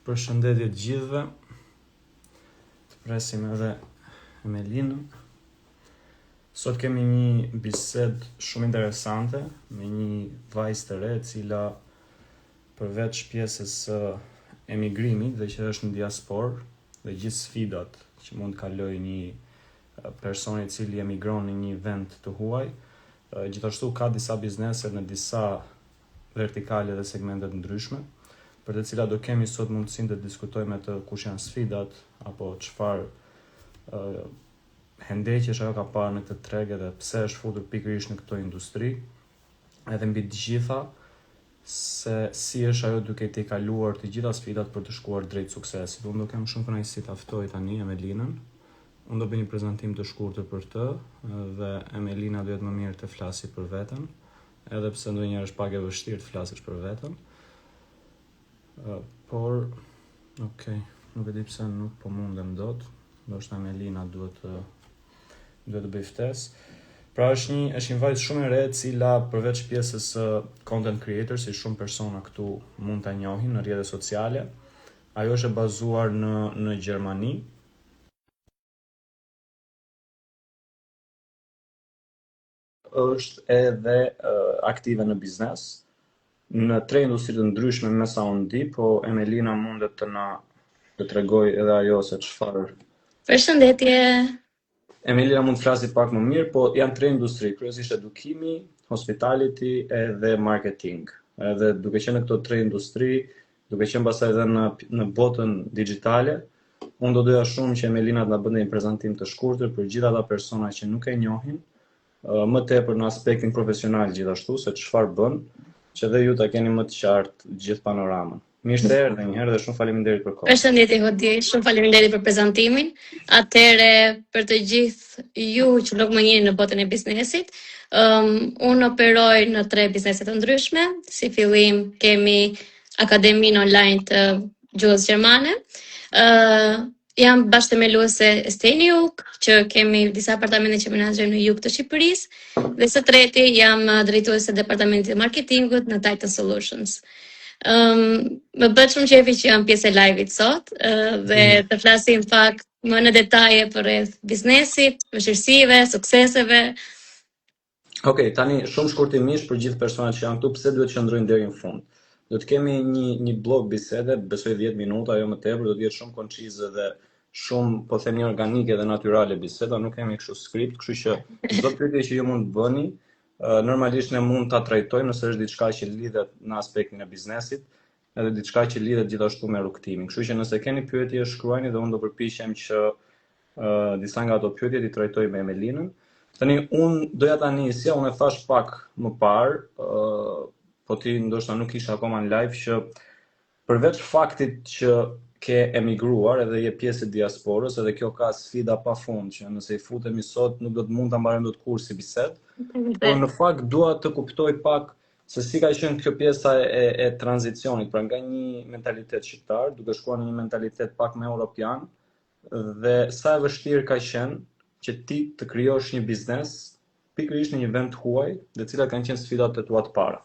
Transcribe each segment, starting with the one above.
Përshëndetje të gjithëve. Të presim edhe Emelinën. Sot kemi një bisedë shumë interesante me një vajzë të re, e cila përveç pjesës së emigrimit dhe që është në diasporë dhe gjithë sfidat që mund të kalojë një person i cili emigron në një vend të huaj, gjithashtu ka disa biznese në disa vertikale dhe segmente të ndryshme, për të cilat do kemi sot mundësinë të diskutojmë atë kush janë sfidat apo çfarë hendeqesh ajo ka parë në këtë treg dhe pse është futur pikërisht në këtë industri, edhe mbi të gjitha se si është ajo duke i kaluar të gjitha sfidat për të shkuar drejt suksesit. Unë do kem shumë kënaqësi ta ftoj tani Emelinën. Unë do bëj një prezantim të shkurtër për të dhe Emelina duhet më mirë të flasi për veten, edhe pse ndonjëherë është pak e vështirë të flasësh për veten. Por, nuk e di pse nuk po mundem dot. Ndoshta Emelina duhet të bëj ftesë. Pra është një vajzë shumë e re, e cila përveç pjesës content creator, si shumë persona këtu mund ta njohin në rrjetet sociale, ajo është e bazuar në Gjermani. Është edhe aktive në biznes, në tre industri të ndryshme me sa unë di, po Emelina mundet të na të tregoj edhe ajo se çfarë. Përshëndetje. Emelina mund të flasi pak më mirë, po janë tre industri, kryesisht edukimi, hospitality edhe marketing. Edhe duke qenë në këto tre industri, duke qenë pastaj edhe në botën digjitale, unë do doja shumë që Emelina të na bënte një prezantim të shkurtër për gjithë ata persona që nuk e njohin, më tepër në aspektin profesional gjithashtu, se çfarë bën, që dhe ju ta keni më të qartë gjithë panoramën. Mirë se erdhe një herë dhe shumë faleminderit për kohën. Përshëndetje Hodi, shumë faleminderit për prezantimin. Atëherë për të gjithë ju që nuk më njihni në botën e biznesit, unë operoj në tre biznese të ndryshme. Si fillim kemi akademinë online të gjuhës gjermane. Jam bashkëthemeluese e Steniuk, që kemi disa apartamente që menaxhojmë në jug të Shqipërisë, dhe së treti jam drejtuese e departamentit të marketingut në Titan Solutions. Më bëhet shumë qefi që jam pjesë e live-it sot dhe të flasim pak më në detaje për biznesit, vështirësive, sukseseve. Okej, tani shumë shkurtimisht për gjithë personat që janë këtu, pse duhet të qëndrojnë deri në fund. Do të kemi një blog bisede, besoj 10 minuta, jo më tepër, do të jetë shumë koncize dhe shumë, po themi, organike dhe natyrale biseda, nuk kemi kështu skript, kështu që çdo pyetje që ju mund të bëni, normalisht ne mund ta trajtojmë nëse është diçka që lidhet në aspektin e biznesit, edhe diçka që lidhet gjithashtu me rrugtimin. Kështu që nëse keni pyetje, shkruani dhe unë do përpiqem që disa nga ato pyetje i trajtoj me Emelinën. Tani unë doja ta nisja, unë e thash pak më parë, po ti ndoshta nuk isha akoma në live, që përveç faktit që ke emigruar edhe je pjesë e diasporës, edhe kjo ka sfida pafund, që nëse i futemi sot nuk do të mund ta mbarojmë dot kurrë si bisedë. Por në fakt dua të kuptoj pak se si ka qenë kjo pjesa e tranzicionit, pra nga një mentalitet shqiptar duke shkuar në një mentalitet pak më europian, dhe sa e vështirë ka qenë që ti të krijosh një biznes pikërisht në një vend huaj, dhe cilat kanë qenë sfidat e tua të para.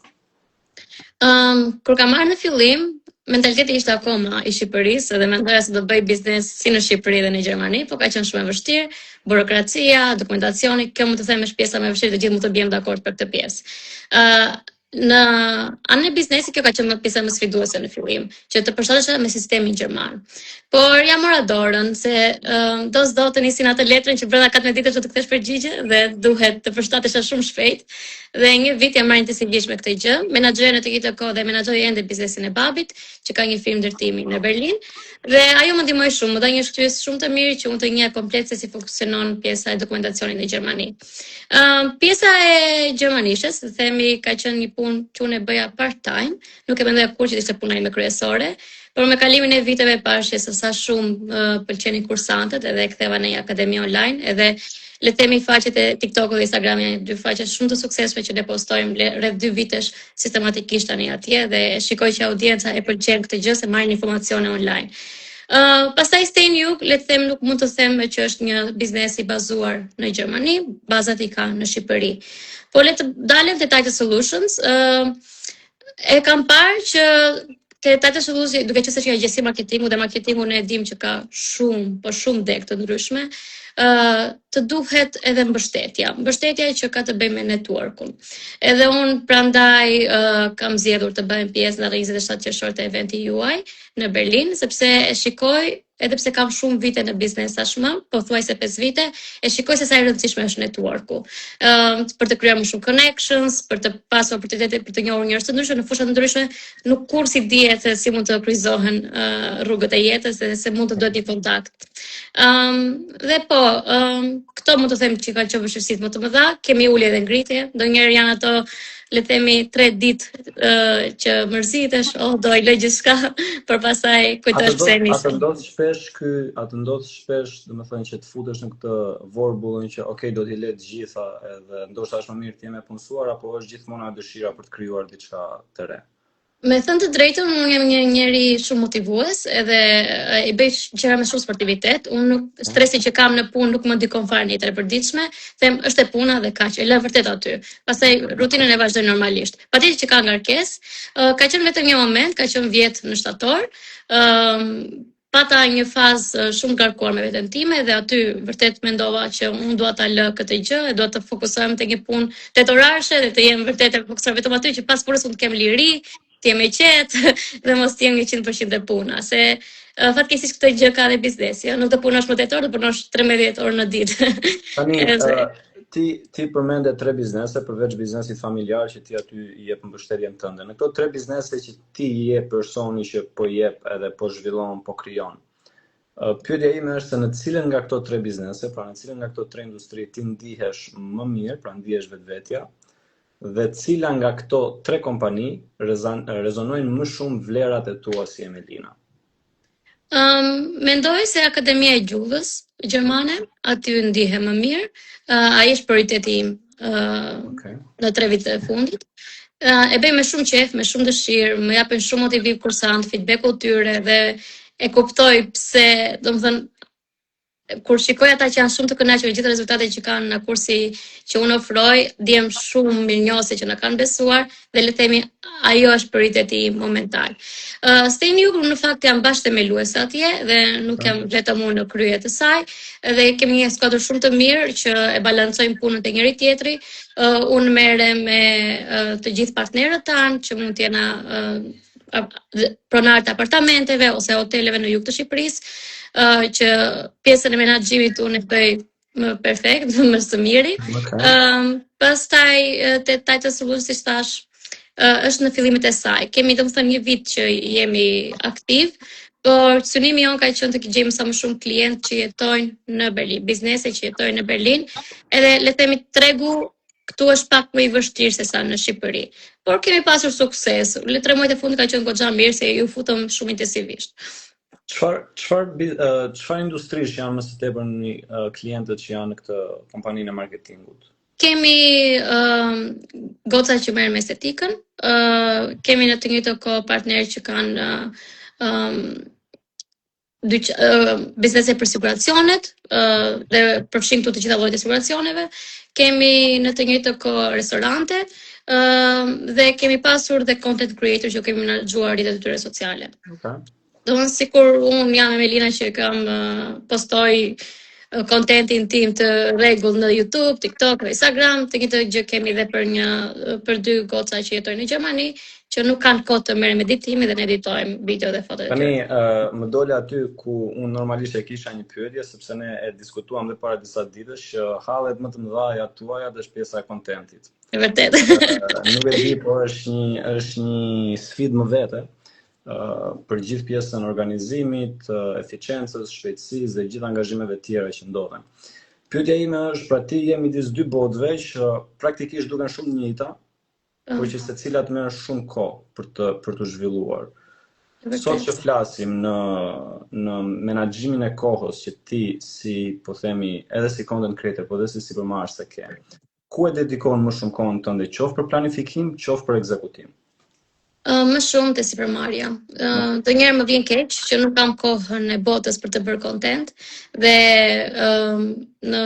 Kur kam marrë në fillim, mentaliteti ishte akoma i Shqipërisë dhe mendoja se do bëj biznes si në Shqipëri dhe në Gjermani, por ka qenë shumë e vështirë, burokracia, dokumentacioni, kjo mund të them është pjesa më e vështirë, të gjithë mund të bëjmë dakord për këtë pjesë. Në anën e biznesit kjo ka qenë pjesa më sfiduese në fillim, që të përshtatesha me sistemin gjerman. Por ja mora dorën se do të nisin atë letrën që brenda 14 ditësh do të kthesh përgjigje dhe duhet të përshtatesha shumë shpejt. Dhe një vit jam marrë intensivisht me këtë gjë, menaxhoja në të njëjtën kohë dhe menaxhoj ende biznesin e babit, që ka një firmë ndërtimi në Berlin, dhe ajo më ndihmoi shumë, më dha një shtyes shumë të mirë që unë të njeh komplet se si funksionon pjesa e dokumentacionit në Gjermani. Pjesa e gjermanishtes, të themi, ka qenë një punë që unë e bëja part-time, nuk e mendoja kurrë që ishte puna ime kryesore, por me kalimin e viteve pash se sa shumë pëlqenin kursantët, edhe e ktheva në një akademi online, edhe le të themi faqet e TikTok-ut dhe Instagram janë dy faqe shumë të suksesshme që ne postojmë rreth 2 vitesh sistematikisht tani atje, dhe shikoj që audienca e pëlqen këtë gjë se marrin informacione online. Pastaj Steniuk, le të them, nuk mund të them që është një biznes i bazuar në Gjermani, bazat i ka në Shqipëri. Po le të dalem te Titan Solutions. E kam parë që Te tajtësuesi, duke qenë se që gjësi marketingu dhe marketingu ne e dim që ka shumë deg të ndryshme, të duhet edhe mbështetja. Mbështetja që ka të bëjë me networkun. Edhe unë prandaj kam zgjedhur të bëhem pjesë nga 27 qershor të eventi juaj në Berlin, sepse e shikoj, edhe pse kam shumë vite në biznes tashmë, pothuajse 5 vite, e shikoj se sa e rëndësishme është networku. Për të krijuar më shumë connections, për të pasur oportunitete për të njohur njerëz të ndryshëm në fusha të ndryshme, nuk kurrë dihet se si mund të kryqëzohen rrugët e jetës dhe se mund të duhet një kontakt. Dhe po, këto mund të them që kanë qenë vështirësitë më të mëdha, kemi ulje dhe ngritje, ndonjëherë janë ato le të themi 3 ditë që mërzitesh, do i lë gjithçka, por pastaj kujtohesh pse nisëm. Atë ndodh shpesh, domethënë që të futesh në këtë vorbullin që okay, do t'i le të gjitha edhe ndoshta është më mirë të jemi punësuar apo është gjithmonë ajo dëshira për të krijuar diçka të re. Me thënë të drejtën, unë jam një njeri shumë motivues edhe i bëj gjëra me shumë sportivitet. Unë stresi që kam në punë nuk më ndikon fare në jetën e përditshme, them është e puna dhe kaq, e lë vërtet aty. Pastaj rutinën e vazhdoj normalisht. Patjetër që ka ngarkesë, ka qenë vetëm një moment, ka qenë 10 në shtator. Pata një fazë shumë garkuar me veten time dhe aty vërtet mendova që unë dua ta lë këtë gjë, e dua të fokusohem tek një punë tetorashe dhe të jem vërtet të fokusohem vetëm aty që pas punës unë të kem liri, të jem e qetë dhe mos të jem 100% e puna, se fatkeqësisht këtë gjë ka dhe biznesi, nuk të punosh më 8 orë, të punosh 13 orë në ditë. Tani ti përmende 3 biznese përveç biznesit familjar që ti aty i jep mbështetjen tënde. Në këto 3 biznese që ti i jep personi që po jep edhe po zhvillon, po krijon. Pyetja ime është se në cilën nga këto 3 biznese, pra në cilën nga këto 3 industri ti ndihesh më mirë, pra ndihesh vetvetja, dhe cila nga këto 3 kompani rezonojnë më shumë vlerat e tua si Emelina? Mendoj se Akademia e Gjuhës Gjermane, aty ndihem më mirë, ai është prioriteti im në 3 vitet e fundit. E bëj me shumë qejf, me shumë dëshirë, më japin shumë motivim kursant, feedbacku tyre dhe e kuptoj pse, domethënë kur shikoj ata që janë shumë të kënaqur me gjithë rezultatet që kanë në kursi që unë ofroj, ndiem shumë mirënjohëse që na kanë besuar dhe le të themi ajo është prioriteti im momentan. Steni Jugur në fakt jam bashkëthemelues atje dhe nuk jam vetëm unë në krye të saj dhe kemi një skuadër shumë të mirë që e balancojmë punën te njëri tjetri. Unë merrem me të gjithë partnerët tanë që mund të jenë pronarët e apartamenteve ose hoteleve në jug të Shqipërisë, që pjesën e menaxhimit unë e bëj më perfekt, më së miri. Pastaj te Tajtësuesi si thash, është në fillimet e saj. Kemi domethënë një vit që jemi aktiv, por synimi jon ka qenë të gjejmë sa më shumë klientë që jetojnë në Berlin, biznese që jetojnë në Berlin, edhe le të themi tregu këtu është pak më i vështirë se sa në Shqipëri. Por kemi pasur sukses. Le 3 muajt e fundit ka qenë goxha mirë se ju futëm shumë intensivisht. Çfarë industrish janë më së tepër klientët që janë në këtë kompaninë e marketingut? Kemi goca që merren me estetikën, kemi në të njëjtën kohë partnerë që kanë biznese për siguracionet dhe përfshin këtu të gjitha llojet e siguracioneve. Kemi në të njëjtën kohë restorante dhe kemi pasur dhe content creator që kemi menaxhuar rrjetet e tyre sociale. Domethënë sikur unë jam Emelina që kam postoj kontentin tim të rregull në YouTube, TikTok, Instagram, të njëjtë gjë kemi edhe për 2 goca që jetojnë në Gjermani, që nuk kanë kohë të merren me editimin dhe ne editojmë video dhe foto të tyre. Tani më dole aty ku unë normalisht e kisha një pyetje sepse ne e diskutuam dhe para disa ditësh që hallet më të mëdha tuaja është pjesa e kontentit. Vërtet. Nuk e di, por është një sfidë më vete. Për gjithë pjesën organizimit, eficiencës, shpejtësisë dhe gjithë angazhimeve tjera që ndodhen. Pyetja ime është, pra ti je midis 2 botëve që praktikisht duken shumë njëjta, por që secila merr shumë kohë për të zhvilluar. Sot që flasim në menaxhimin e kohës që ti si po themi edhe si content creator, po edhe si sipërmarrëse ke. Ku e dedikon më shumë kohën tënde, qoftë për planifikim, qoftë për ekzekutim? Më shumë te sipërmarrja. Të njerë më vjen keq që nuk kam kohën e botës për të bërë content dhe në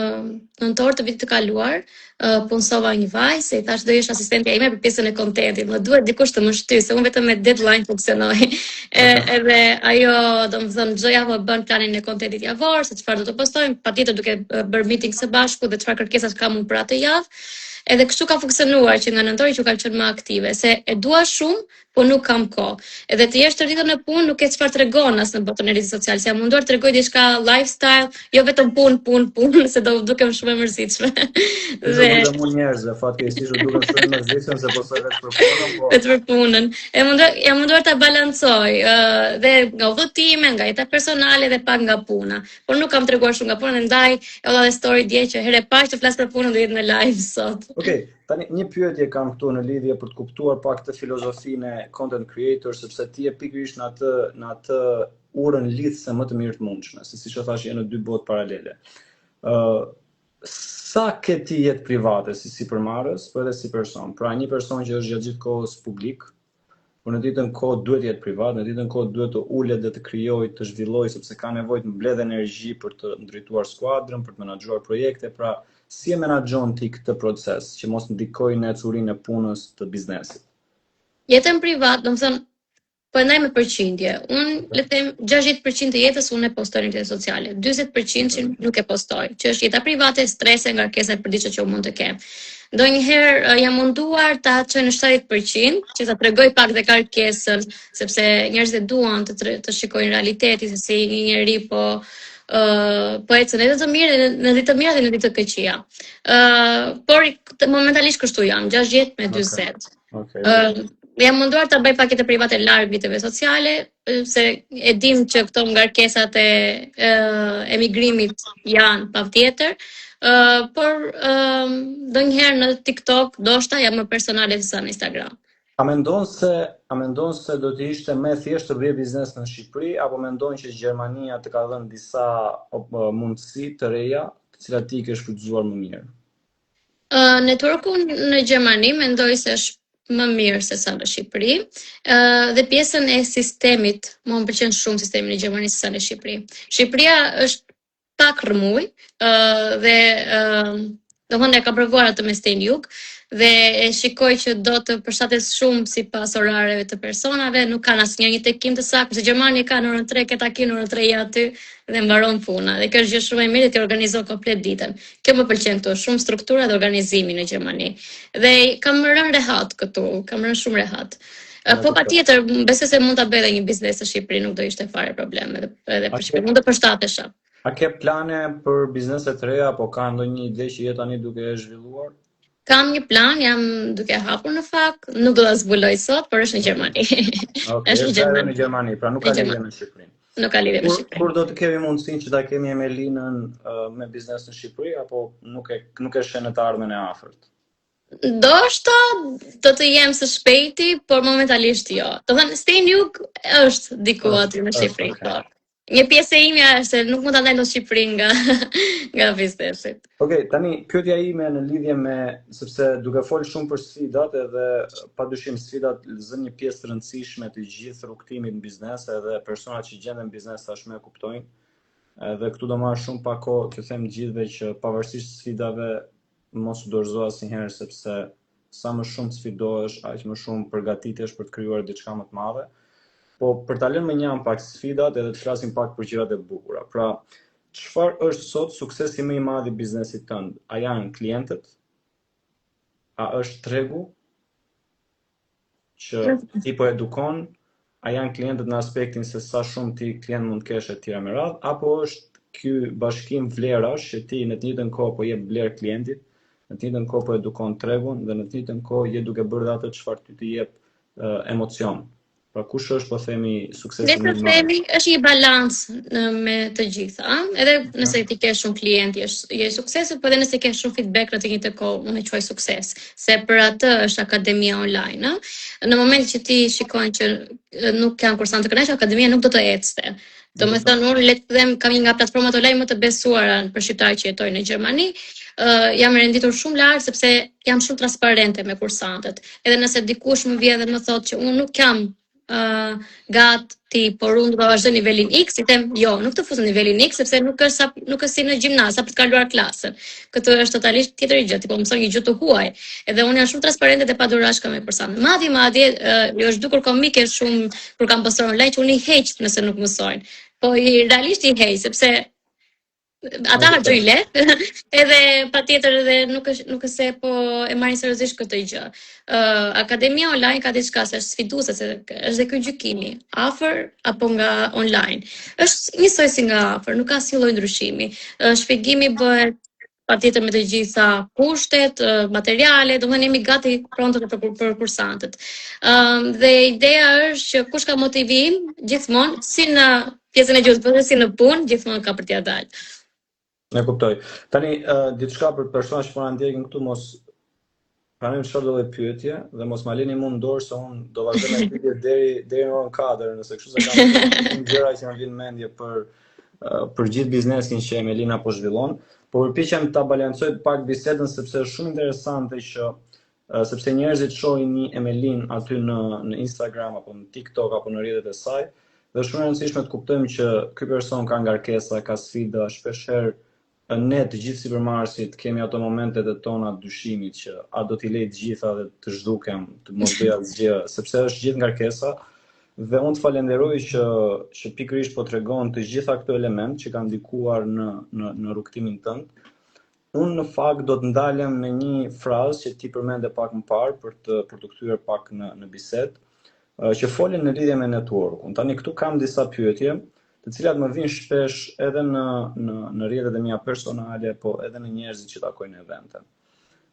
nëntor të vitit të kaluar punsova një vajzë se i thash do jesh asistentja ime për pjesën e contentit. Më duhet dikush të më shtyjë se unë vetëm me deadline funksionoj. Edhe ajo, domethënë çdo javë bën planin e contentit javor, se çfarë do të postojmë, patjetër duke bërë meeting së bashku dhe çfarë kërkesash kam unë për atë javë. Edhe kështu ka funksionuar që nga nëntori që ka qenë më aktive, se e dua shumë, po nuk kam kohë. Edhe të jesh të rritur në punë nuk e çfarë tregon as në botën e rrjetit social, se jam munduar të tregoj diçka lifestyle, jo vetëm punë, se do dukem shumë e mërzitshme. Dhe mund njerëzve fatkeqësisht do dukem shumë e mërzitshme se posoj vetëm për punën, po. Vetëm për punën. Jam munduar ta balancoj, dhe nga udhëtime, nga jeta personale dhe pak nga puna. Por nuk kam treguar shumë nga puna, ndaj e valla story dje që herë parë që flas për punën do jetë në live sot. Okej, tani një pyetje kam këtu në lidhje për të kuptuar pak të filozofinë e content creator, sepse ti je pikërisht në atë urën lidhse më të mirë të mundshme, se siç e thash je në dy botë paralele. Sa ke ti jetë private si sipërmarrës, po edhe si person? Pra një person që është gjatë gjithë kohës publik, por në ditën kohë duhet jetë privat, në ditën kohë duhet të ulet dhe të krijojë, të zhvillojë sepse ka nevojë të mbledhë energji për të ndërtuar skuadrën, për të menaxhuar projekte, pra si e menaxhon ti këtë proces që mos ndikojë në ecurinë e punës të biznesit? Jetën privat, domethënë po ndaj me përqindje. Unë le të them 60% të jetës unë e postoj në rrjetet sociale, 40% që nuk e postoj, që është jeta private, strese, ngarkesa për diçka që unë mund të kem. Ndonjëherë jam munduar ta çoj në 70%, që ta tregoj pak dhe kërkesën, sepse njerëzit duan të shikojnë realitetin se si një njeri po ecën edhe të mirë, në ditë të mira dhe në ditë të këqija. Por momentalisht kështu jam, 60 me 40. Jam munduar ta bëj pakete private larg viteve sociale, se e dim që këto ngarkesat e emigrimit janë patjetër, por ndonjëherë në TikTok ndoshta jam më personale se në Instagram. A mendon se do të ishte më thjesht të bëj biznes në Shqipëri, apo mendon që Gjermania të ka dhënë disa mundësi të reja, të cilat ti ke shfrytzuar më mirë? Networku në Gjermani mendoj se është më mirë se sa në Shqipëri, dhe pjesën e sistemit, më pëlqen shumë sistemi në Gjermani se sa në Shqipëri. Shqipëria është pak rrëmuj, dhe domethënë e ka provuar atë me Stay Jug, dhe e shikoj që do të përshtatet shumë sipas orareve të personave, nuk kanë asnjë një takim të saktë, se Gjermani ka në orën 3, ke takim në orën 3 aty dhe mbaron puna. Dhe kjo është gjë shumë e mirë, ti organizon komplet ditën. Kjo më pëlqen këtu, shumë struktura dhe organizimi në Gjermani. Dhe kam rënë rehat këtu, kam rënë shumë rehat. Po patjetër, besoj se mund ta bëj edhe një biznes në Shqipëri, nuk do ishte fare problem, edhe për Shqipëri mund të përshtatesha. A ke plane për biznese të reja, apo ka ndonjë ide që je tani duke e zhvilluar? Kam një plan, jam duke hapur në fakt, nuk do ta zbuloj sot, por është në Gjermani. Është në Gjermani, pra nuk ka lidhje me Shqipërinë. Nuk ka lidhje me Shqipërinë. Kur do të kemi mundësinë që ta kemi Emelinën me biznes në Shqipëri, apo nuk e sheh në të ardhmen e afërt? Ndoshta do të jem së shpejti, por momentalisht jo. Do të thënë Stay Jug është diku aty në Shqipëri. Një pjesë e imja është se nuk mund ta ndaj në Shqipëri nga biznesit. Okej, tani pyetja ime në lidhje me, sepse duke folë shumë për sfidat, edhe padyshim sfidat zën një pjesë të rëndësishme të gjithë rrugtimit në biznes, edhe personat që gjenden në biznes tashmë e kuptojnë. Edhe këtu do marr shumë pak kohë të them gjithëve që pavarësisht sfidave mos u dorëzo asnjëherë, sepse sa më shumë sfidohesh, aq më shumë përgatitesh për të krijuar diçka më të madhe. Po për ta lënë me një pak sfidat edhe të flasim pak për gjërat e bukura. Pra, çfarë është sot suksesi më i madh i biznesit tënd? A janë klientët? A është tregu që ti po edukon? A janë klientët në aspektin se sa shumë ti klient mund të kesh etj me radhë, apo është ky bashkim vlerash që ti në të njëjtën kohë po jep vlerë klientit, në të njëjtën kohë po edukon tregun dhe në të njëjtën kohë je duke bërë atë çfarë ty të jep emocion? Pra kush është, po themi, suksesi më i madh? Le të themi, është një balancë me të gjitha. Edhe nëse ti ke shumë klientë, je sukses, por edhe nëse ke shumë feedback në të njëjtën kohë, unë e quaj sukses. Se për atë është akademia online, Në moment që ti shikon që nuk kanë kursant të kënaqur, akademia nuk do të ecte. Domethënë, unë le të them kam një nga platformat online më të besuara për shqiptarë që jetojnë në Gjermani. jam renditur shumë larg sepse jam shumë transparente me kursantët. Edhe nëse dikush më vjen dhe më thotë që unë nuk jam gati, por unë do ta vazhdoj nivelin X, i them jo, nuk të fus në nivelin X sepse nuk është si në gjimnaz, sa për të kaluar klasën. Këtë është totalisht tjetër gjë, tipo mëson një gjë të huaj. Edhe unë jam shumë transparente dhe padurashka me kursantët. Madje jo është dukur komike shumë kur kam postuar online që unë i heq nëse nuk mësojnë. Po realisht i heq sepse ata harxojnë lehtë, edhe patjetër edhe nuk është se po e marrin seriozisht këtë gjë. Akademia online ka diçka se është sfiduese, se është dhe ky gjykimi, afër apo nga online. Është njësoj si nga afër, nuk ka asnjë lloj ndryshimi. Shpjegimi bëhet patjetër me të gjitha kushtet, materiale, domethënë jemi gati pronto për kursantët. Dhe ideja është që kush ka motivim, gjithmonë, si në pjesën e gjuhës, por si në punë, gjithmonë ka për t'ia dalë. Ne kuptoj. Tani, diçka për personat që po na ndjekin këtu mos pranojmë çfarë do lloj pyetje dhe mos ma lini mua në dorë se unë do vazhdoj me pyetje deri në orën 4, nëse kështu se kam gjëra që më vijnë mendje për gjithë biznesin që Emelina po zhvillon, por përpiqem ta balancoj pak bisedën sepse është shumë interesante që sepse njerëzit shohin një Emelin aty në Instagram apo në TikTok apo në rrjetet e saj, dhe shumë e rëndësishme të kuptojmë që ky person ka ngarkesa, ka sfida, shpeshherë ne të gjithë sipërmarrësit kemi ato momentet e tona dyshimit që a do t'i lej të gjitha dhe të zhdukem, të mos bëj asgjë, sepse është gjithë ngarkesa. Dhe unë të falenderoj që pikërisht po tregon të gjitha këto elementë që kanë ndikuar në rrugtimin tënd. Unë në fakt do të ndalem me një frazë që ti përmende pak më parë për të kthyer pak në bisedë, që folin në lidhje me networkun. Tani këtu kam disa pyetje, të cilat më vijnë shpesh edhe në rrjetet e mia personale, po edhe në njerëzit që takoj në evente.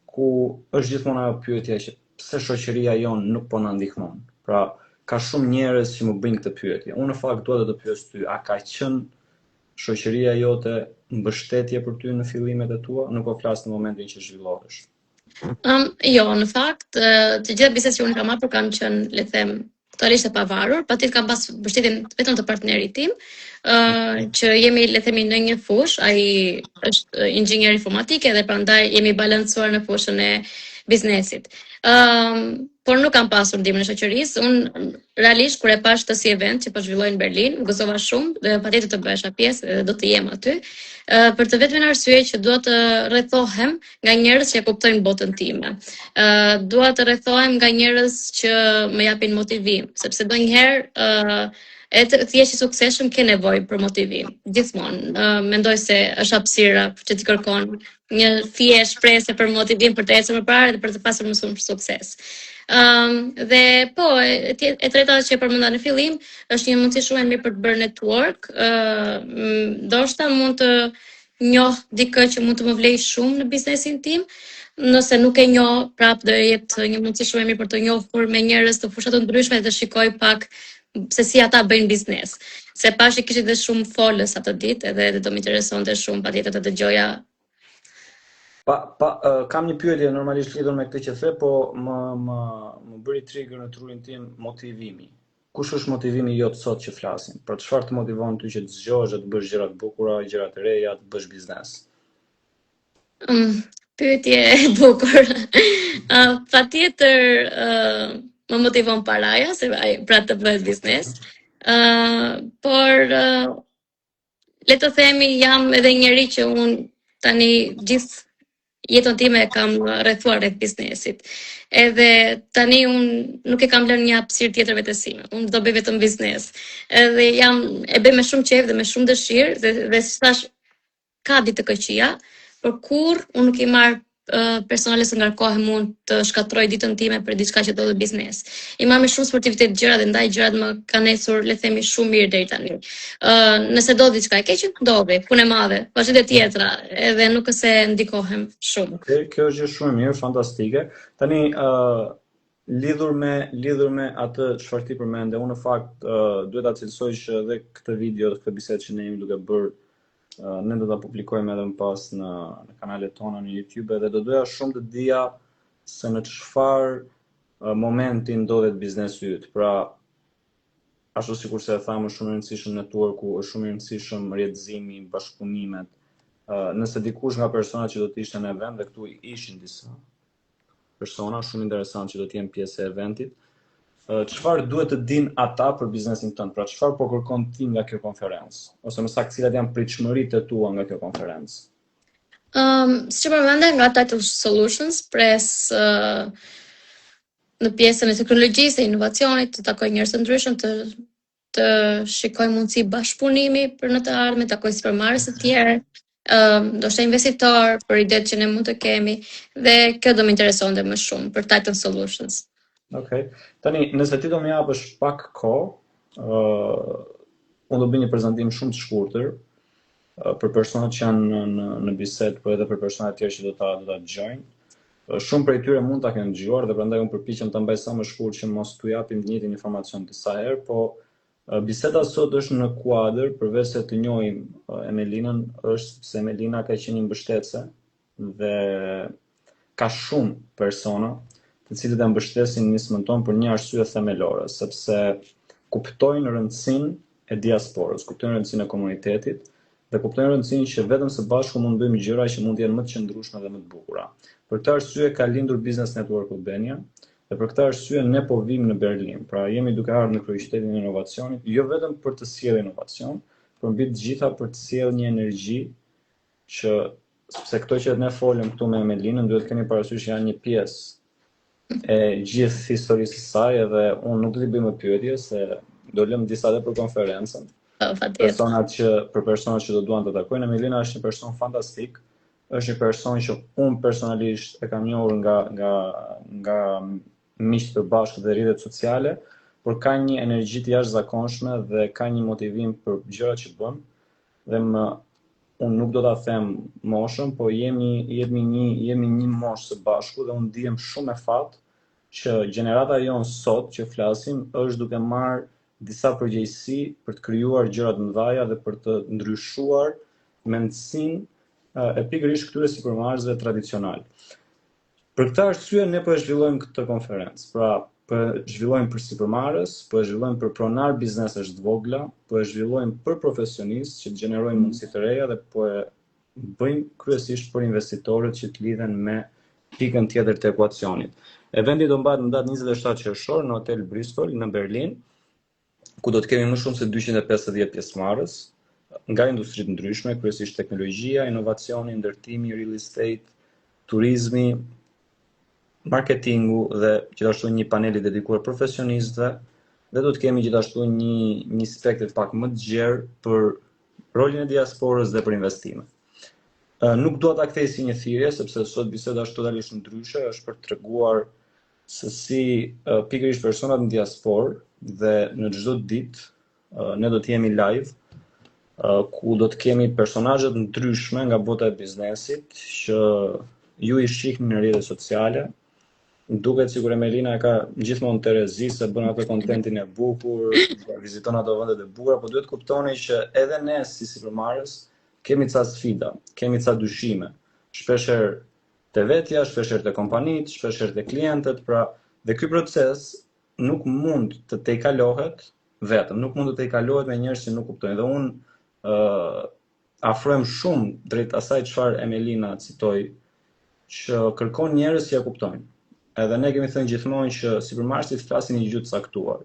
Ku është gjithmonë ajo pyetja që pse shoqëria jon nuk po na ndihmon. Pra, ka shumë njerëz që më bëjnë këtë pyetje. Unë në fakt dua të pyes ty, a ka qenë shoqëria jote mbështetje për ty në fillimet e tua? Nuk po flas në momentin që zhvillohesh. Jo, në fakt, të gjitha bisedat që unë kam marrë kanë qenë, le të them, totalisht e pavarur, patjetër kam pas mbështetjen vetëm të partnerit tim, që jemi, le të themi, në një fushë, ai është inxhinier informatik dhe prandaj jemi balancuar në fushën e biznesit. Por nuk kam pasur ndihmën e shoqërisë. Unë realisht kur e pash të si event që po zhvilloi në Berlin, gëzova shumë dhe patjetër të bëhesha pjesë dhe do të jem aty. Për të vetmin arsye që dua të rrethohem nga njerëz që e kuptojnë botën time. Dua të rrethohem nga njerëz që më japin motivim, sepse donjëherë e të thjesht i suksesshëm ke nevojë për motivim. Gjithmonë. Mendoj se është hapësira që ti kërkon një fije shpresë për motivim për të ecur më parë dhe për të pasur më shumë sukses. Dhe po, e treta që e përmenda në fillim është një mundësi shumë e mirë për të bërë network. Ndoshta mund të njoh dikë që mund të më vlejë shumë në biznesin tim. Nëse nuk e njoh, prapë do jetë një mundësi shumë e mirë për të njohur me njerëz të fusha të ndryshme dhe të shikoj pak se si ata bëjnë biznes. Se pash i kishit dhe shumë folës atë ditë edhe do më interesonte shumë patjetër të dëgjoja. Kam një pyetje normalisht lidhur me këtë që the, po më bëri trigger në trurin tim motivimi. Kush është motivimi jot sot që flasim? Për çfarë të motivon ty që të zgjohesh, të bësh gjëra të bukura, gjëra të reja, të bësh biznes? Pyetje e bukur. Patjetër më motivon paraja, se pra të bëhet biznes. Por le të themi jam edhe njëri që unë tani gjithë jetën time e kam rrethuar rreth biznesit. Edhe tani unë nuk e kam lënë një hapësirë tjetër vetësime. Unë do bëj vetëm biznes. Edhe e bëj me shumë qejf dhe me shumë dëshirë dhe si thash ka ditë të këqija, por kur unë nuk i marr personale se ngarkohem unë të shkatroj ditën time për diçka që do të biznes. I marr me shumë sportivitet gjëra dhe ndaj gjërat më kanë ecur, le të themi, shumë mirë deri tani. Nëse do diçka e keqe, dobi, punë e madhe, vazhdime tjetra, edhe nuk është se ndikohem shumë. Okej, kjo është gjë shumë mirë, fantastike. Tani lidhur me atë çfarë ti përmende, unë në fakt duhet ta cilësoj që edhe këtë video, këtë bisedë që ne jemi duke bërë, ne do ta publikojmë edhe më pas në kanalet tona në YouTube dhe do doja shumë të dija se në çfarë momenti ndodhet biznesi yt. Pra, ashtu sikur se e thamë, është shumë e rëndësishëm networku, është shumë i rëndësishëm rrjedhëzimi, bashkëpunimet. Nëse dikush nga personat që do të ishte në event dhe këtu ishin disa persona shumë interesant që do të jenë pjesë e eventit, çfarë duhet të dinë ata për biznesin tënd? Pra çfarë po kërkon ti nga kjo konferencë? Ose më saktë cilat janë pritshmëritë e tua nga kjo konferencë? Si që përmenda nga Title Solutions, pres në pjesën e teknologjisë e inovacionit, të takoj njerëz të ndryshëm, të shikoj mundësi bashkëpunimi për në të ardhmen, të takoj supermarkete të tjerë, ndoshta investitor për idetë që ne mund të kemi, dhe kjo do më interesonte më shumë për Title Solutions. Okej. Tani, nëse ti do më japësh pak kohë, unë do bëj një prezantim shumë të shkurtër për personat që janë në bisedë, por edhe për personat tjerë që do ta dëgjojnë. Shumë prej tyre mund ta kenë dëgjuar dhe prandaj unë përpiqem ta mbaj sa më shkurt që mos t'u japim të njëjtin informacion disa herë, po biseda sot është në kuadër, përveç se të njohim Emelinën, është se Emelina ka qenë një mbështetëse dhe ka shumë persona të cilët e mbështesin nismën tonë për një arsye themelore, sepse kuptojnë rëndësinë e diasporës, kuptojnë rëndësinë e komunitetit dhe kuptojnë rëndësinë që vetëm së bashku mund bëjmë gjëra që mund të jenë më të qëndrueshme dhe më të bukura. Për këtë arsye ka lindur Business Network Albania dhe për këtë arsye ne po vim në Berlin. Pra jemi duke ardhur në kryeqytetin e inovacionit, jo vetëm për të sjellë inovacion, por mbi të gjitha për të sjellë një energji që sepse këto që ne folëm këtu me Emelinën duhet keni parasysh janë një pjesë e gjithë historisë së saj edhe unë nuk do t'i bëj më pyetje se do lëm disa edhe për konferencën. Për personat që do duan të takojnë, Emelina është një person fantastik, është një person që unë personalisht e kam njohur nga miqtë të bashkë dhe rrjetet sociale, por ka një energji të jashtëzakonshme dhe ka një motivim për gjërat që bën dhe unë nuk do ta them moshën, po jemi një moshë së bashku dhe unë ndihem shumë e fat që gjenerata jonë sot që flasim është duke marrë disa përgjegjësi për të krijuar gjëra të mëdha dhe për të ndryshuar mendësinë e pikërisht këtyre supermarketeve tradicional. Për këtë arsye ne po e zhvillojmë këtë konferencë. Pra, po e zhvillojmë për supermarkets, po e zhvillojmë për pronar biznesesh të vogla, po e zhvillojmë për profesionistë që të gjenerojnë mundësi të reja dhe po e bëjmë kryesisht për investitorët që të lidhen me pikën tjetër të ekuacionit. Eventi do mbahet në datë 27 qershor në Hotel Bristol në Berlin, ku do të kemi më shumë se 250 pjesëmarrës nga industri të ndryshme, kryesisht teknologjia, inovacioni, ndërtimi, real estate, turizmi, marketingu dhe gjithashtu një panel i dedikuar profesionistëve dhe do të kemi gjithashtu një spektër pak më të gjerë për rolin e diasporës dhe për investime. Nuk dua ta kthej si një thirrje sepse sot biseda është totalisht ndryshe, është për treguar se si pikërisht personat në diasporë dhe në çdo ditë ne do të jemi live ku do të kemi personazhe të ndryshme nga bota e biznesit që ju i shihni në rrjetet sociale. Duket sikur Emelina e ka gjithmonë terezi se bën atë kontentin e bukur, viziton ato vende të bukura, por duhet kuptoni që edhe ne si supermarkets kemi ca sfida, kemi ca dyshime. Shpeshherë te vetja, shpeshherë te kompanitë, shpeshherë te klientët, pra dhe ky proces nuk mund të tejkalohet vetëm, nuk mund të tejkalohet me njerëz që nuk kuptojnë. Dhe unë afrohem shumë drejt asaj çfarë Emelina citoi, që kërkon njerëz që ja kuptojnë. Edhe ne kemi thënë gjithmonë që supermarketit flasin një gjuhë të caktuar.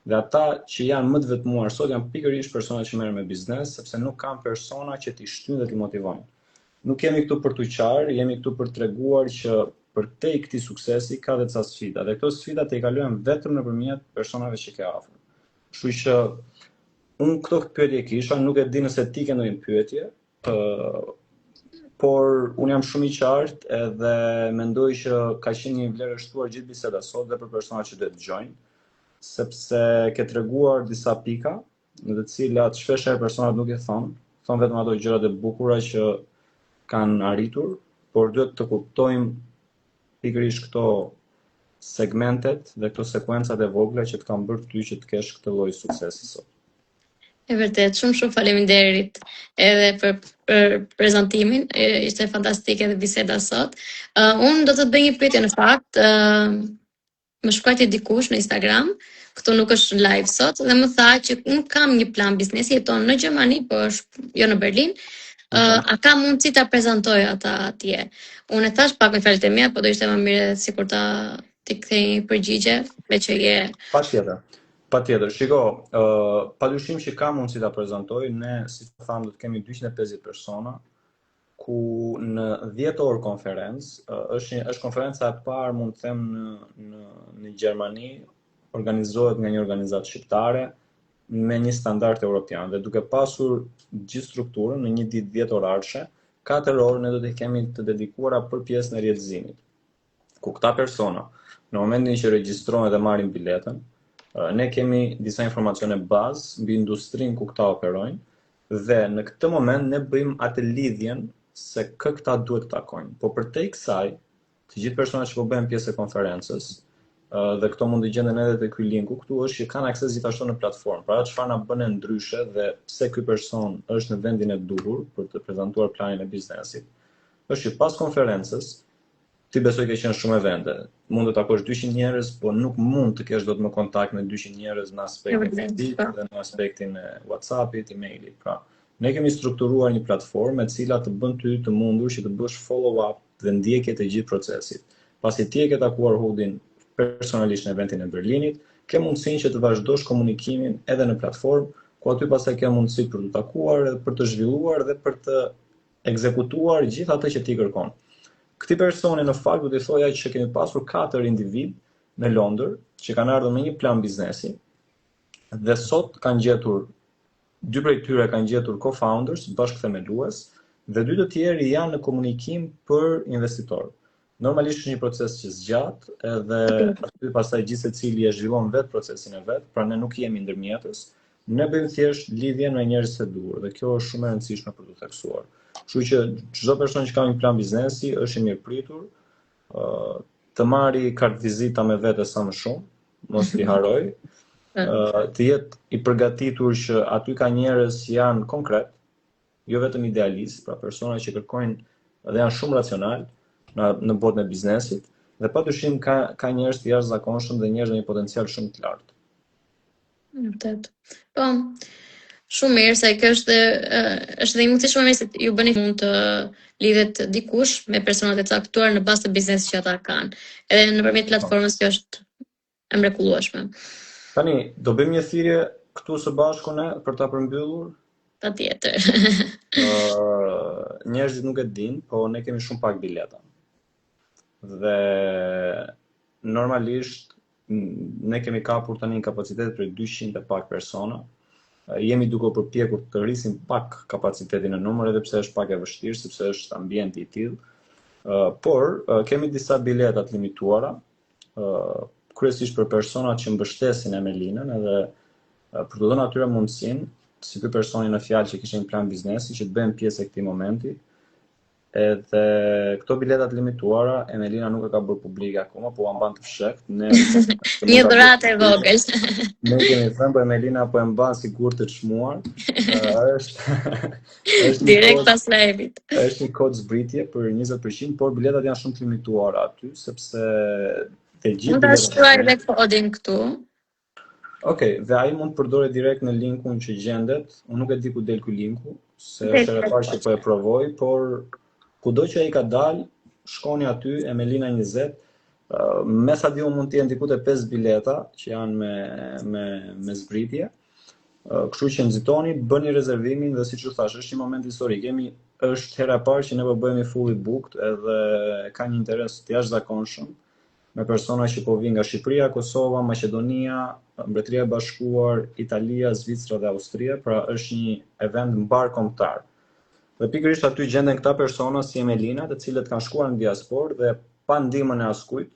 Dhe ata që janë më të vetmuar sot janë pikërisht personat që merren me biznes, sepse nuk kanë persona që t'i shtyjnë dhe t'i motivojnë. Nuk jemi këtu për t'u qarë, jemi këtu për treguar që përtej këtij suksesi ka dhe ca sfida. Dhe këto sfida te i kalojmë vetëm nëpërmjet personave që ke afër. Kështu që unë këto pyetje kisha, nuk e di nëse ti ke ndonjë pyetje, por unë jam shumë i qartë edhe mendoj që ka qenë një vlerë e shtuar gjithë biseda sot dhe për personat që do të dëgjojnë, sepse ke treguar disa pika në të cilat shpeshherë personat nuk e thonë vetëm ato gjërat e bukura që kanë arritur, por duhet të kuptojmë pikërisht këto segmentet dhe këto sekuencat e vogla që të kanë bërë ty që të kesh këtë lloj suksesi sot. E vërtet, shumë faleminderit edhe për prezantimin, ishte fantastike edhe biseda sot. Unë do të bëj një pyetje në fakt, më shkruajti dikush në Instagram, këtu nuk është live sot, dhe më tha që unë kam një plan biznesi, jeton në Gjermani, po është jo në Berlin, A ka mundësi ta prezantoj ata atje? Unë e thash pak me fjalët e mia, po do ishte më mirë sikur ti kthej një përgjigje, me që je. Patjetër. Shiko, padyshim që ka mundësi ta prezantoj, ne si thamë do të kemi 250 persona, ku në 10 orë konferencë, është konferenca e parë, mund të them në Gjermani, organizohet nga një organizatë shqiptare me një standard evropian dhe duke pasur gjithë strukturën në një ditë 10 orarëshe, 4 orë ne do të kemi të dedikuara për pjesën e rrjedhëzimit. Ku këta persona, në momentin që regjistrohen dhe marrin biletën, ne kemi disa informacione bazë mbi industrinë ku këta operojnë dhe në këtë moment ne bëjmë atë lidhjen se këta duhet të takojnë. Po përtej kësaj, të gjithë personat që po bëjnë pjesë e konferencës, dhe këto mund të gjenden edhe te ky linku këtu, është që kanë akses gjithashtu në platformë. Pra çfarë na bën ndryshe dhe pse ky person është në vendin e duhur për të prezantuar planin e biznesit, është që pas konferencës ti besoj ke qenë shumë evente. Mund të takosh 200 njerëz, po nuk mund të kesh dot më kontakt me 200 njerëz në aspektin fizik dhe në aspektin e WhatsAppit, emailit. Pra, ne kemi strukturuar një platformë e cila të bën ty të mundur që të bësh follow-up dhe ndjekje të gjithë procesit. Pasi ti e ke takuar Hudin personalisht në eventin e Berlinit, ke mundësinë që të vazhdosh komunikimin edhe në platformë, ku aty pastaj ke mundësi për të takuar, për të zhvilluar dhe për të ekzekutuar gjithë atë që ti kërkon. Këti personi në fakt do t'i thoja që kemi pasur 4 individ në Londër që kanë ardhur me një plan biznesi dhe sot kanë gjetur 2 prej tyre kanë gjetur co-founders, bashkëthemelues dhe 2 të tjerë janë në komunikim për investitor. Normalisht është një proces që zgjat edhe aty pastaj gjithë secili e zhvillon vetë procesin e vet, pra ne nuk jemi ndërmjetës, ne bëjmë thjesht lidhje me njerëz të duhur dhe kjo është shumë e rëndësishme për të theksuar. Kështu që çdo person që ka një plan biznesi është i mirëpritur, të marri kartë vizita me vete sa më shumë, mos t'i haroj, të jetë i përgatitur që aty ka njerëz që janë konkret, jo vetëm idealist, pra persona që kërkojnë dhe janë shumë racional në botën e biznesit, dhe padyshim ka njerëz të jashtëzakonshëm dhe njerëz me një potencial shumë të lartë. Vërtet. Po, shumë mirë, se kjo është dhe një mundësi shumë mirë se ju bëni mund të lidhet dikush me personat e caktuar në bazë të biznesit që ata kanë. Edhe nëpërmjet platformës që është e mrekullueshme. Tani, do bëjmë një thirrje këtu së bashku ne për ta përmbyllur? Patjetër. Njerëzit nuk e dinë, po ne kemi shumë pak bileta. Dhe normalisht ne kemi kapur tani një kapacitet për 200 e pak persona. Jemi duke përpjekur të rrisim pak kapacitetin e numër, edhe pse është pak e vështirë, sepse është ambienti i tillë. Por kemi disa bileta të limituara, kryesisht për personat që mbështesin Emelinën, edhe për të dhënë atyre mundësinë, si ky personi në fjalë që kishte një plan biznesi, që të bëjmë pjesë e këtij momenti. Edhe këto biletat limituara, Emelina nuk e ka bërë publike akoma, po u mban të fshehtë. Një dhuratë e vogël. Ne kemi thënë, po Emelina po e mban sigurt të çmuar. Është direkt pas live-it. Është një kod zbritje për 20%, por biletat janë shumë të limituara aty, sepse të gjithë mund ta shkruaj edhe kodin këtu. Okej, dhe ai mund të përdore direkt në linkun që gjendet. Unë nuk e di ku del ky linku, se është e parë që po e provoj, por kudo që ai ka dalë, shkoni aty, Emelina 20. Me sa di unë mund të jenë diku te 5 bileta që janë me zbritje. Kështu që nxitoni, bëni rezervimin dhe siç u thash, është një moment historik. Është hera e parë që ne po bëhemi fully booked edhe ka një interes të jashtëzakonshëm me persona që po vinë nga Shqipëria, Kosova, Maqedonia, Mbretëria e Bashkuar, Italia, Zvicra dhe Austria, pra është një event mbar kombëtar. Dhe pikërisht aty gjenden këta persona si Emelina, të cilët kanë shkuar në diasporë dhe pa ndihmën e askujt,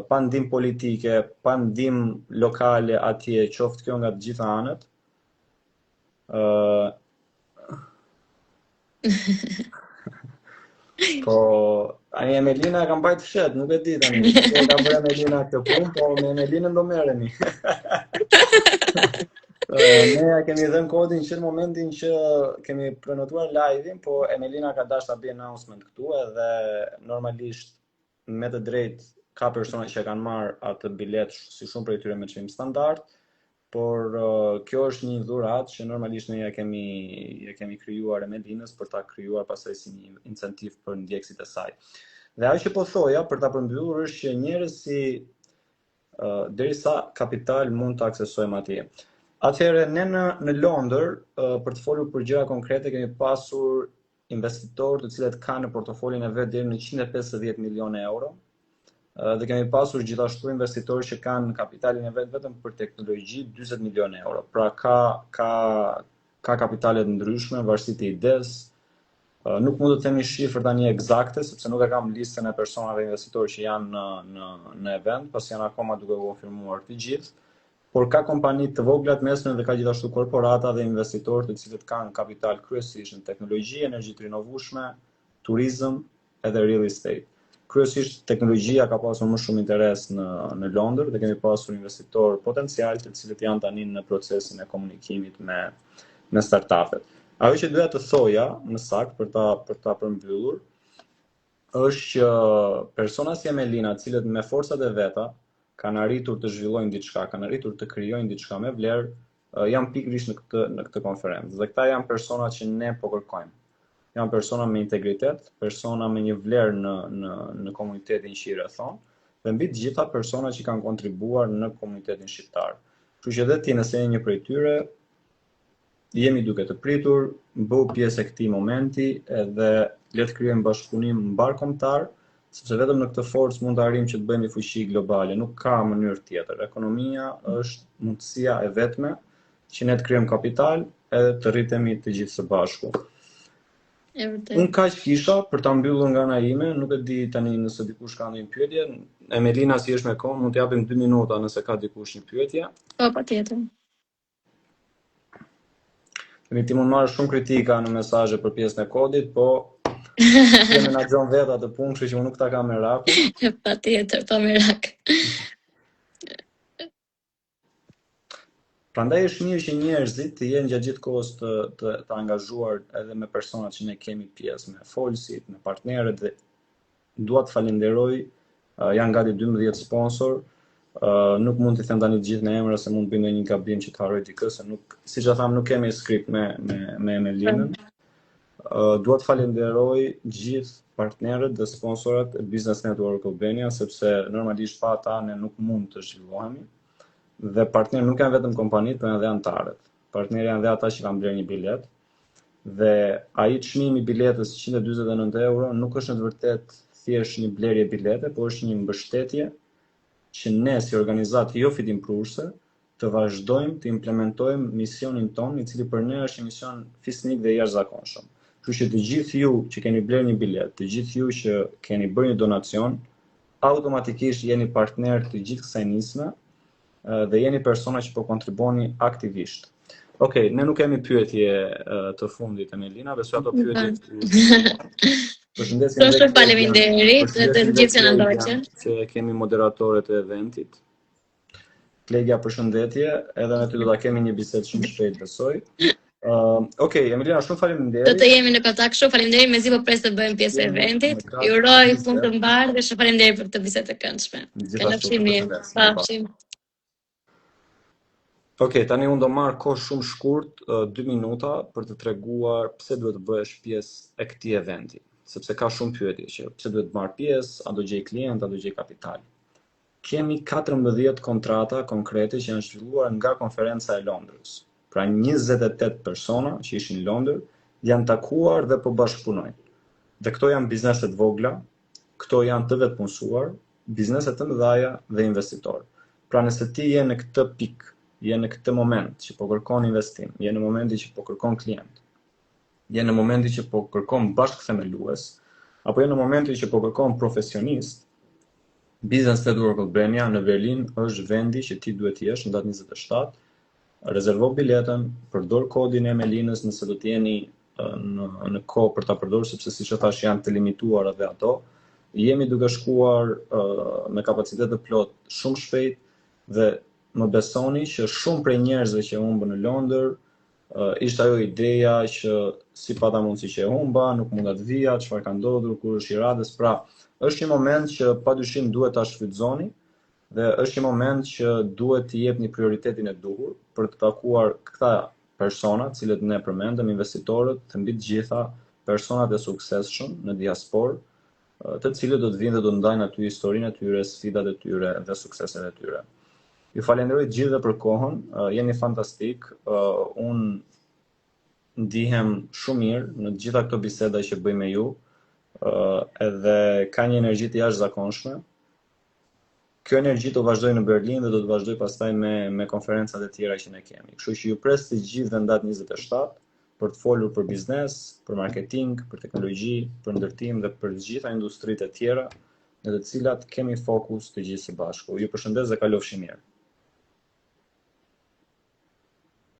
pa ndihmë politike, pa ndihmë lokale atje, qoftë kjo nga të gjitha anët. Po, ai Emelina ka mbajt fshet, nuk e di tani. E ka bërë Emelina këtë punë, po me Emelinën do merreni. Ne kemi dhënë kodin që në momentin që kemi prenotuar live-in, po Emelina ka dashur ta bëjë announcement këtu edhe normalisht me të drejtë ka persona që kanë marrë atë bilet si shumë prej tyre me çmim standard. por kjo është një dhuratë që normalisht ne ja kemi krijuar Emelinës për ta krijuar pastaj si një incentiv për ndjekësit e saj. Dhe ajo që po thoja për ta përmbyllur është që njerëz si derisa kapital mund të aksesojmë atje. Atëherë ne në Londër, për të folur për gjëra konkrete, kemi pasur investitorë të cilët kanë në portofolin e vet deri në 150 milionë euro. Dhe kemi pasur gjithashtu investitorë që kanë kapitalin e vet vetëm për teknologji 40 milionë euro. Pra ka kapitale të ndryshme varësisht të idesë. Nuk mund të themi shifër tani eksakte, sepse nuk e kam listën e personave investitorë që janë në event, pas janë akoma duke u konfirmuar të gjithë, por ka kompani të vogla të mesme dhe ka gjithashtu korporata dhe investitorë të cilët kanë kapital kryesisht në teknologji, energji të rinovueshme, turizëm edhe real estate. Kryesisht teknologjia ka pasur më shumë interes në Londër dhe kemi pasur investitorë potencial të cilët janë tani në procesin e komunikimit me startupet. Ajo që doja të thoja në sakt për ta përmbyllur është që persona si Emelina, të cilët me forcat e veta kanë arritur të zhvillojnë diçka, kanë arritur të krijojnë diçka me vlerë, janë pikërisht në këtë konferencë. Dhe këta janë persona që ne po kërkojmë. Janë persona me integritet, persona me një vlerë në komunitetin që i rrethon, dhe mbi të gjitha persona që kanë kontribuar në komunitetin shqiptar. Kështu që edhe ti nëse je një prej tyre, jemi duke të pritur, bëu pjesë e këtij momenti edhe le të krijojmë bashkëpunim mbarkombëtar, sepse vetëm në këtë forcë mund të arrijmë që të bëhemi fuqi globale, nuk ka mënyrë tjetër. Ekonomia është mundësia e vetme që ne të krijojmë kapital edhe të rritemi të gjithë së bashku. Unë kaq kisha për ta mbyllur nga ana ime, nuk e di tani nëse dikush ka ndonjë pyetje. Emelina, si është me kohë, mund të japim 2 minuta nëse ka dikush një pyetje. Po, patjetër. Ti mund marrë shumë kritika në mesazhe për pjesën e kodit, po ti menaxhon vetë atë punë, kështu që unë nuk ta kam merakun. Patjetër, pa merak. Prandaj është mirë që njerëzit të jenë gjatë gjithë kohës të angazhuar edhe me personat që ne kemi pjesë, me folësit, me partnerët, dhe dua të falenderoj, janë gati 12 sponsor. Nuk mund t'i them tani të gjithë në emra se mund të bëj ndonjë gabim që të harroj dikë, se nuk, siç e tham, nuk kemi skript me Emelinën. Dua të falenderoj gjithë partnerët dhe sponsorët e Business Network Albania, sepse normalisht pa ata ne nuk mund të zhvillohemi. Dhe partnerë nuk janë vetëm kompanitë, por janë dhe anëtarët. Partnerë janë dhe ata që kanë blerë një bilet. Dhe ai çmimi i biletës 149 euro nuk është në të vërtetë thjesht një blerje bilete, por është një mbështetje që ne si organizatë jo fitimprurse të vazhdojmë të implementojmë misionin tonë, i cili për ne është një mision fisnik dhe jashtëzakonshëm. Kështu që të gjithë ju që keni blerë një bilet, të gjithë ju që keni bërë një donacion, automatikisht jeni partner të gjithë kësaj nisme dhe jeni persona që po kontribuoni aktivisht. Okej, ne nuk kemi pyetje të fundit, Emelina, besoj ato pyetje. Shumë faleminderit të gjithë që na ndoqën. Që kemi moderatorët e eventit. Klegja, përshëndetje, edhe ne ty do ta kemi një bisedë shumë shpejt, besoj. Okej, Emelina, shumë faleminderit. Do të jemi në kontakt, shumë faleminderit, mezi po pres të bëjmë pjesë e eventit. Ju uroj punë të mbarë dhe shumë faleminderit për këtë bisedë të këndshme. Kalofshim mirë. Pafshim. Okej, tani unë do marr kohë shumë shkurt, 2 minuta, për të treguar pse duhet të bëhesh pjesë e këtij eventi. Sepse ka shumë pyetje që pse duhet të marr pjesë, a do gjej klient, a do gjej kapital. Kemi 14 kontrata konkrete që janë zhvilluar nga konferenca e Londrës. Pra 28 persona që ishin në Londër janë takuar dhe po bashkëpunojnë. Dhe këto janë bizneset vogla, këto janë të vetpunësuar, bizneset të mëdha dhe investitorë. Pra nëse ti je në këtë pikë, je në këtë moment që po kërkon investim, je në momenti që po kërkon klient, je në momenti që po kërkon bashkëthemelues, apo je në momenti që po kërkon profesionist, Business Network Albania në Berlin është vendi që ti duhet jesh në datë 27. Rezervo biletën, përdor kodin e Emelinës nëse do të jeni në kohë për ta përdorur, sepse siç e thash janë të limituara edhe ato. Jemi duke shkuar me kapacitet të plot shumë shpejt dhe më besoni që shumë prej njerëzve që humbën në Londër ishte ajo ideja që si pata mundësi që e humba, nuk mund të vija, çfarë ka ndodhur, kur është i radhës. Pra, është një moment që padyshim duhet ta shfrytëzoni Dhe është një moment që duhet të jepni prioritetin e duhur për të takuar këta persona, cilët ne përmendëm, investitorët, të mbi të gjitha personat e suksesshëm në diasporë, të cilët do të vinë dhe do të ndajnë aty historinë e tyre, sfidat e tyre dhe sukseset e tyre. Ju falenderoj të gjithëve për kohën, jeni fantastik, unë ndihem shumë mirë në të gjitha këto biseda që bëj me ju, edhe ka një energji të jashtëzakonshme. Kjo energji do vazhdoj në Berlin dhe do të vazhdoj pastaj me konferencat e tjera që ne kemi. Kështu që ju pres të gjithë në datë 27 për të folur për biznes, për marketing, për teknologji, për ndërtim dhe për të gjitha industritë e tjera në të cilat kemi fokus të gjithë së bashku. Ju përshëndes dhe kalofshi mirë.